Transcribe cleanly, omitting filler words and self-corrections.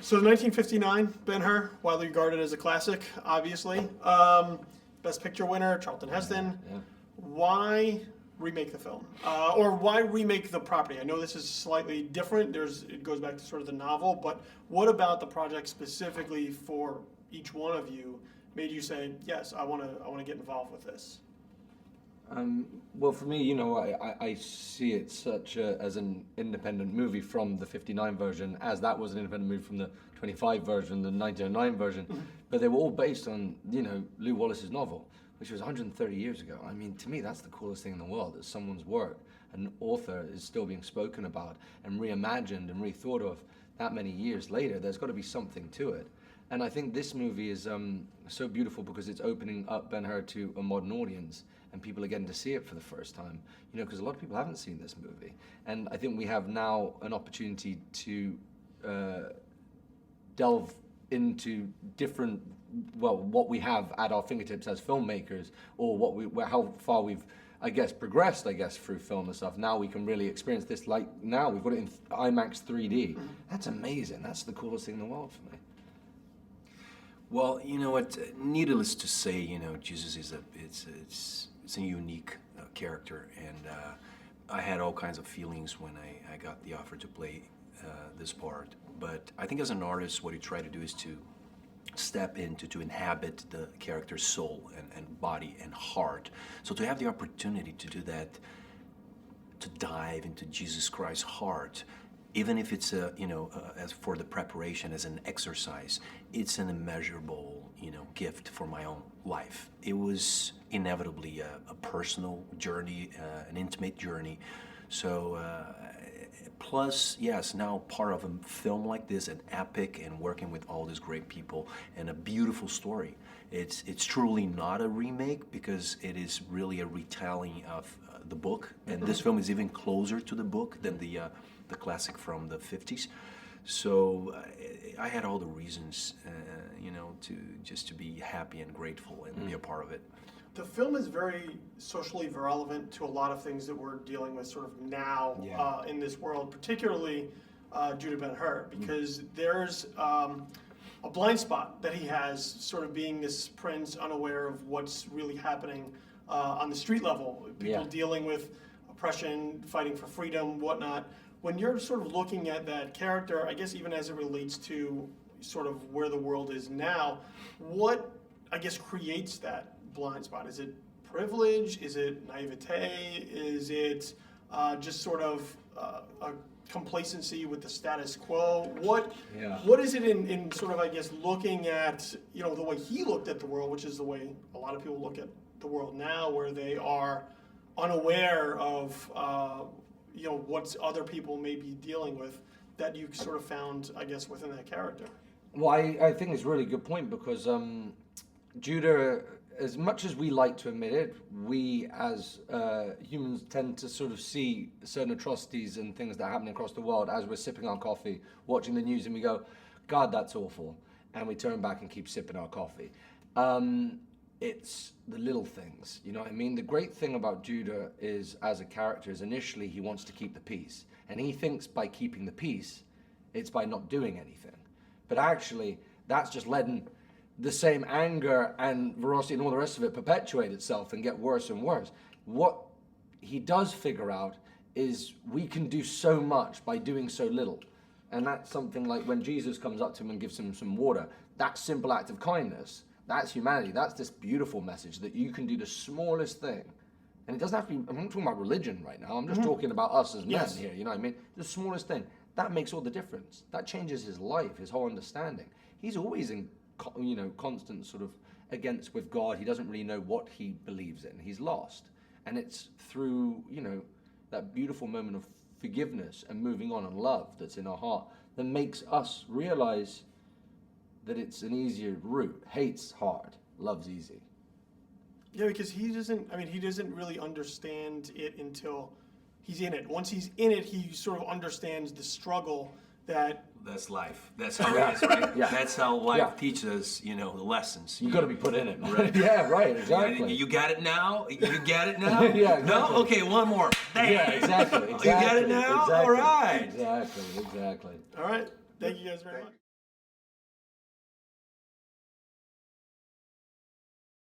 So the 1959 Ben-Hur, widely regarded as a classic, obviously. Best Picture winner, Charlton Heston. Yeah. Why remake the film? Or why remake the property? I know this is slightly different. It goes back to sort of the novel, but what about the project specifically for each one of you made you say, yes, I want to get involved with this? Well, for me, I see it as an independent movie from the 59 version, as that was an independent movie from the 25 version, the 1909 version. But they were all based on, Lew Wallace's novel, which was 130 years ago. I mean, to me, that's the coolest thing in the world, that someone's work, an author, is still being spoken about and reimagined and rethought of that many years later. There's got to be something to it. And I think this movie is so beautiful because it's opening up Ben-Hur to a modern audience, and people are getting to see it for the first time. Because a lot of people haven't seen this movie. And I think we have now an opportunity to delve into different, what we have at our fingertips as filmmakers, or how far we've, progressed, through film and stuff. Now we can really experience this, like now we've got it in IMAX 3D. That's amazing. That's the coolest thing in the world for me. Well, you know what? Needless to say, Jesus is it's a unique character, and I had all kinds of feelings when I got the offer to play this part. But I think as an artist, what you try to do is to step into, to inhabit the character's soul and body and heart. So to have the opportunity to do that, to dive into Jesus Christ's heart, even if it's as for the preparation as an exercise, it's an immeasurable, gift for my own life. It was inevitably a personal journey, an intimate journey. So, plus, yes, now part of a film like this, an epic, and working with all these great people, and a beautiful story. It's truly not a remake, because it is really a retelling of the book, and this film is even closer to the book than the classic from the 50s. So I had all the reasons, to be happy and grateful and be a part of it. The film is very socially relevant to a lot of things that we're dealing with sort of now in this world, particularly Judah Ben-Hur, because there's a blind spot that he has, sort of being this prince unaware of what's really happening on the street level, people dealing with oppression, fighting for freedom, whatnot. When you're sort of looking at that character, I guess even as it relates to sort of where the world is now, what, creates that blind spot? Is it privilege? Is it naivete? Is it just sort of a complacency with the status quo? What is it in sort of, looking at, the way he looked at the world, which is the way a lot of people look at the world now, where they are unaware of what other people may be dealing with, that you sort of found, within that character? Well, I think it's a really good point, because Judah, as much as we like to admit it, we as humans tend to sort of see certain atrocities and things that are happening across the world as we're sipping our coffee, watching the news, and we go, God, that's awful. And we turn back and keep sipping our coffee. It's the little things, you know what I mean? The great thing about Judah is, as a character, is initially he wants to keep the peace. And he thinks by keeping the peace, it's by not doing anything. But actually, that's just letting the same anger and ferocity and all the rest of it perpetuate itself and get worse and worse. What he does figure out is we can do so much by doing so little. And that's something like when Jesus comes up to him and gives him some water, that simple act of kindness, that's humanity. That's this beautiful message that you can do the smallest thing. And it doesn't have to be, I'm not talking about religion right now. I'm just talking about us as men here, you know what I mean? The smallest thing. That makes all the difference. That changes his life, his whole understanding. He's always in, constant sort of against with God. He doesn't really know what he believes in. He's lost. And it's through, that beautiful moment of forgiveness and moving on and love that's in our heart that makes us realize that it's an easier route. Hate's hard, love's easy. Yeah, because he doesn't really understand it until he's in it. Once he's in it, he sort of understands the struggle that... That's life. That's how it is, right? That's how life teaches us, the lessons. You got to be put in it. Right. Exactly. You got it now? You get it now? Exactly. No? Okay, one more. Bang. Yeah, exactly. You got it now? Exactly. All right. Exactly. All right. Thank you guys very much.